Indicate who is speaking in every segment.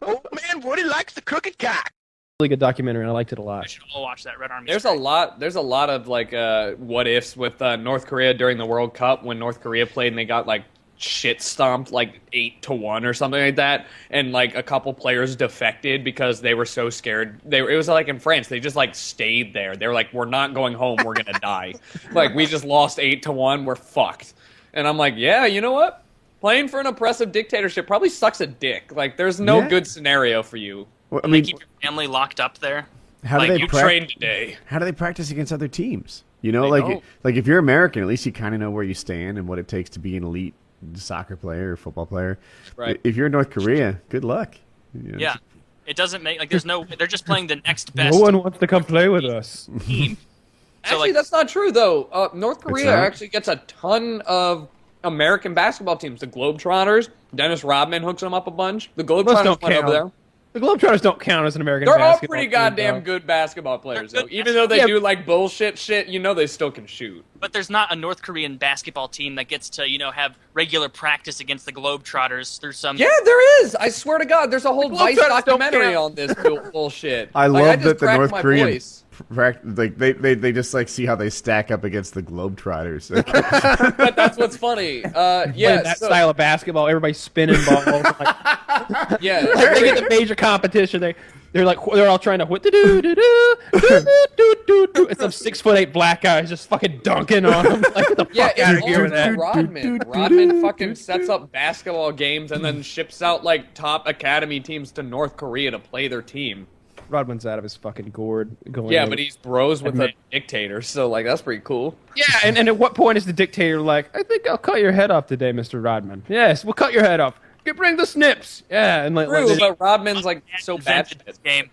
Speaker 1: Old man Woody likes the crooked cock.
Speaker 2: Really good documentary, and I liked it a lot.
Speaker 3: We should all watch that. Red Army.
Speaker 4: There's a lot of like what ifs with North Korea during the World Cup when North Korea played and they got like shit stomped like 8-1 or something like that, and like a couple players defected because they were so scared. It was like in France, they just like stayed there. They were like, we're not going home, we're gonna die. Like, we just lost 8-1, we're fucked. And I'm like, yeah, you know what? Playing for an oppressive dictatorship probably sucks a dick. Like, there's no good scenario for you.
Speaker 5: Well,
Speaker 3: I mean, keep your family locked up there.
Speaker 5: How
Speaker 3: like,
Speaker 5: do they
Speaker 3: you
Speaker 4: train today?
Speaker 5: How do they practice against other teams? You know, like if you're American, at least you kind of know where you stand and what it takes to be an elite soccer player or football player.
Speaker 4: Right.
Speaker 5: If you're in North Korea, good luck. You know?
Speaker 3: Yeah, it doesn't make like there's no. They're just playing the next best.
Speaker 2: No one wants to come play with us.
Speaker 3: team.
Speaker 4: Actually, that's not true though. North Korea
Speaker 5: not?
Speaker 4: actually gets a ton of American basketball teams. The Globetrotters, Dennis Rodman hooks them up a bunch. The Globetrotters
Speaker 2: don't
Speaker 4: went over
Speaker 2: count.
Speaker 4: there.
Speaker 2: The Globetrotters don't count as an American
Speaker 4: They're all
Speaker 2: basketball
Speaker 4: pretty
Speaker 2: team,
Speaker 4: goddamn
Speaker 2: though.
Speaker 4: good basketball players,
Speaker 3: They're
Speaker 4: though.
Speaker 3: good
Speaker 4: Even though they
Speaker 2: Yeah.
Speaker 4: do like bullshit shit, you know they still can shoot.
Speaker 3: But there's not a North Korean basketball team that gets to have regular practice against the Globetrotters. There's some.
Speaker 4: Yeah, there is. I swear to God, there's a whole Vice
Speaker 2: Globetrotters don't
Speaker 4: documentary
Speaker 2: count.
Speaker 4: on this bullshit.
Speaker 5: I
Speaker 4: Like,
Speaker 5: love
Speaker 4: just
Speaker 5: that the
Speaker 4: cracked
Speaker 5: North
Speaker 4: my
Speaker 5: Korean
Speaker 4: voice.
Speaker 5: like they just like see how they stack up against the Globetrotters.
Speaker 4: But that's what's funny.
Speaker 2: Playing
Speaker 4: Yeah,
Speaker 2: that
Speaker 4: so-
Speaker 2: style of basketball, everybody's spinning balls. Like,
Speaker 4: yeah.
Speaker 2: they get the major competition. They're all trying to what to do. And some 6'8" black guys just fucking dunking on them. Like, get the
Speaker 4: Yeah,
Speaker 2: fuck out of
Speaker 4: it's
Speaker 2: here with
Speaker 4: also
Speaker 2: that.
Speaker 4: Rodman. Rodman fucking sets up basketball games and then ships out like top academy teams to North Korea to play their team.
Speaker 2: Rodman's out of his fucking gourd. Going
Speaker 4: Yeah,
Speaker 2: in.
Speaker 4: but he's bros with a dictator, so like that's pretty cool.
Speaker 2: Yeah, and at what point is the dictator like, I think I'll cut your head off today, Mr. Rodman. Yes, we'll cut your head off. Bring the snips. Yeah, and like,
Speaker 4: True, but Rodman's like so bad.
Speaker 3: invented this game.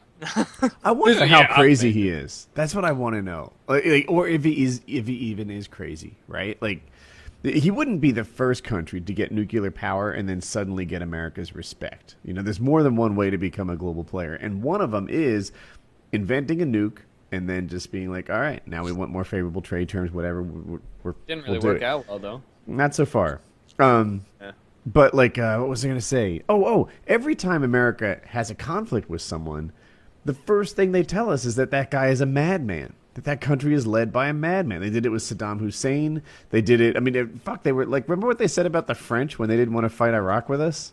Speaker 5: I wonder
Speaker 4: Yeah,
Speaker 5: how crazy
Speaker 4: maybe.
Speaker 5: he is. That's what I want to know. Like, or if he even is crazy, right? Like, he wouldn't be the first country to get nuclear power and then suddenly get America's respect. You know, there's more than one way to become a global player, and one of them is inventing a nuke and then just being like, all right, now we want more favorable trade terms, whatever.
Speaker 4: Didn't
Speaker 5: we'll
Speaker 4: really
Speaker 5: do
Speaker 4: work
Speaker 5: it.
Speaker 4: out well though.
Speaker 5: Not so far.
Speaker 4: Yeah.
Speaker 5: But, like, what was I going to say? Every time America has a conflict with someone, the first thing they tell us is that guy is a madman. That country is led by a madman. They did it with Saddam Hussein. They did it. I mean, they were like, remember what they said about the French when they didn't want to fight Iraq with us?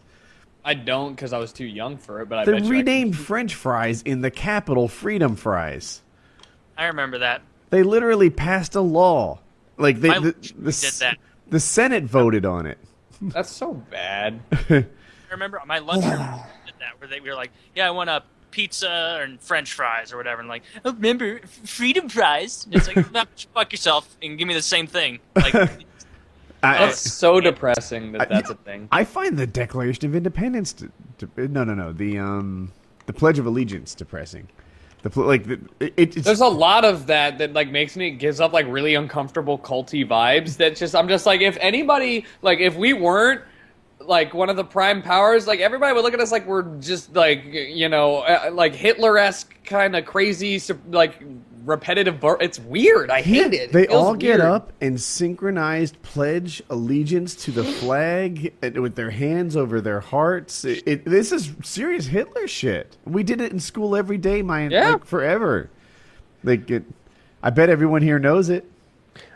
Speaker 4: I don't because I was too young for it, but I
Speaker 5: They
Speaker 4: bet you I
Speaker 5: renamed French fries in the capital Freedom Fries.
Speaker 3: I remember that.
Speaker 5: They literally passed a law. Like,
Speaker 3: My did
Speaker 5: the,
Speaker 3: that.
Speaker 5: the Senate voted on it.
Speaker 4: That's so bad.
Speaker 3: I remember my lunchroom did that where we were like, yeah, I want a pizza and French fries or whatever, and like, oh, remember freedom fries? And it's like, no, fuck yourself and give me the same thing. Like,
Speaker 4: That's so depressing that's a thing.
Speaker 5: I find the Declaration of Independence the Pledge of Allegiance depressing. It's
Speaker 4: There's a lot of that like makes me gives up like really uncomfortable culty vibes. I'm just like, if anybody, like, if we weren't like one of the prime powers, like everybody would look at us like we're just like, you know, like Hitler-esque kind of crazy, like repetitive. It's weird. I hate it.
Speaker 5: They
Speaker 4: It feels
Speaker 5: all get
Speaker 4: weird.
Speaker 5: up and synchronized pledge allegiance to the flag with their hands over their hearts. This is serious Hitler shit. We did it in school every day, like, forever. I bet everyone here knows it.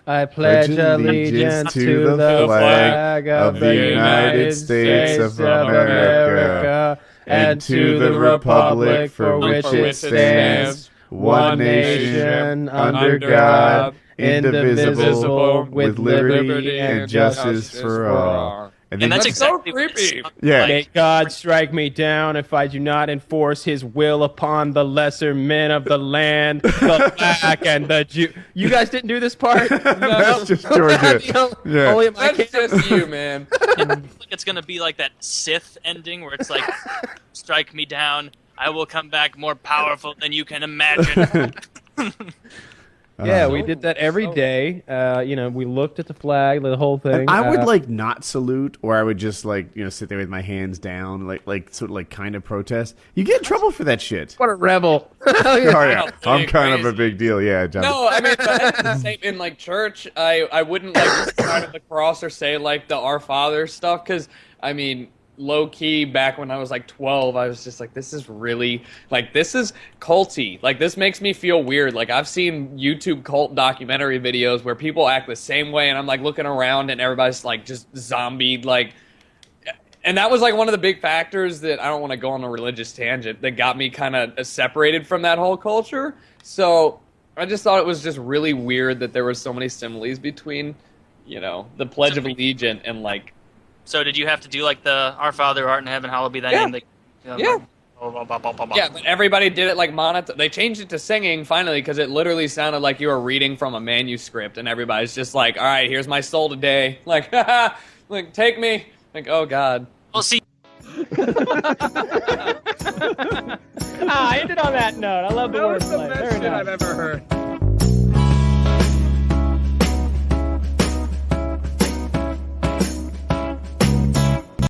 Speaker 2: I pledge allegiance to the flag of the United States of America and to the republic for which it stands, one nation, under God, indivisible, with liberty and justice for all.
Speaker 3: and that's
Speaker 4: That's so
Speaker 3: exactly what it's
Speaker 4: creepy.
Speaker 5: Yeah.
Speaker 3: like.
Speaker 2: May God strike me down if I do not enforce his will upon the lesser men of the land, the black and the Jew. You guys didn't do this part?
Speaker 5: That's just Georgia. Yeah.
Speaker 2: Only in my
Speaker 4: That's
Speaker 2: camp.
Speaker 4: just you, man.
Speaker 3: Like it's gonna be like that Sith ending where it's like, strike me down, I will come back more powerful than you can imagine.
Speaker 2: Yeah, we did that every day. You know, we looked at the flag, the whole thing.
Speaker 5: I would like not salute, or I would just like, you know, sit there with my hands down, like sort of like kind of protest. You get in trouble for that shit.
Speaker 2: What a rebel!
Speaker 5: Oh, yeah.
Speaker 4: Wow,
Speaker 5: I'm kind of a
Speaker 4: crazy.
Speaker 5: big deal. Yeah, John.
Speaker 4: No, I mean, but the same in like church, I wouldn't like sign of the cross or say like the Our Father stuff because I mean, low key back when I was like 12, I was just like, this is really like, this is culty. Like, this makes me feel weird. Like, I've seen YouTube cult documentary videos where people act the same way, and I'm like looking around and everybody's like just zombied, like. And that was like one of the big factors that, I don't want to go on a religious tangent, that got me kind of separated from that whole culture. So I just thought it was just really weird that there was so many similes between, you know, the Pledge of Allegiance and like.
Speaker 3: So did you have to do like the Our Father who art in heaven, hallowed be thy name?
Speaker 4: Yeah, but everybody did it like They changed it to singing finally because it literally sounded like you were reading from a manuscript, and everybo's just like, "All right, here's my soul today." Like, like take me. Like, oh God.
Speaker 3: Well, see.
Speaker 6: I ended on that note. I love the
Speaker 2: That was
Speaker 6: wordplay.
Speaker 2: the best
Speaker 6: Very
Speaker 2: shit
Speaker 6: nice.
Speaker 2: I've ever heard.